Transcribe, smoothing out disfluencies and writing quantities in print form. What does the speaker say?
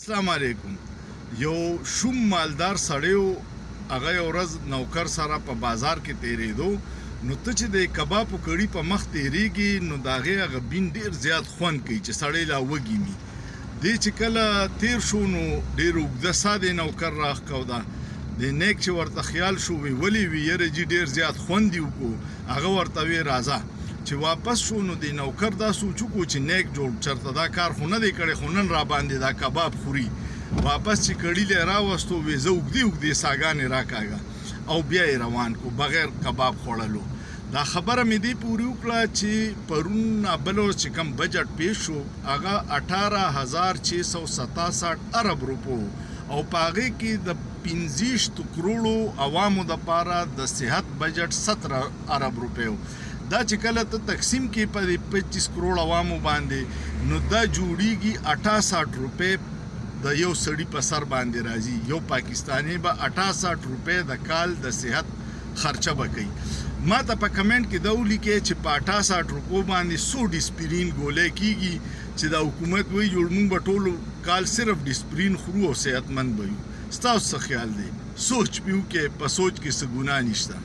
السلام علیکم. یو شوم مالدار سړی و، هغه یو ورځ نوکر سره په بازار کې تېرېدو، نو ته چې د کباب په کړي په مخ تېرېږي نو د هغې هغه بین ډېر زیات خوند کوي چې سړی لا وږي وي. دې چې کله تېر شو نو ډېر اوږده ساه د نوکر راښکوده. د نیک چې ورته خیال شو وی ولې وي یاره جي ډېر زیات خوند یې وکړو. هغه ورته وی راځه. چې واپس شو نو د نوکر دا سوچ وکړو چې نیک جوړ چېرته دا کار خو نه دی کړی، خو نن راباندې دا کباب خوري. واپس چې کړي لی راوستو وی زه اوږدې اوږدې ساګانې راکاږه او بیا یې روان کړو بغیر کباب خوړلو. دا خبره مې دې پورې وکړه چې پرون بل ورځ چې کوم بجټ پیش شو هغه 18,667 ارب روپو او په هغې کې د 25 کروړو عوامو دپاره د صحت بجټ 17 ارب روپیو. دا چې کله ته تقسیم کې په 25 کروڑ عوامو باندې نو دا جوړیږي 68 روپۍ د یو سړي په سر باندې راځي. یو پاکستانی به 68 روپۍ د کال د صحت خرچه به کوي. ما ته په کمنټ کې دا ولیکئ چې په 68 روپو باندې 100 ډسپرین ګولۍ کیږي چې دا حکومت وایي جوړ موږ به ټول کال صرف ډسپرین خورو او صحتمند به یو. ستاسو څه خیال دی؟ سوچ پې وکړئ، په سوچ کې څه ګناه نشته.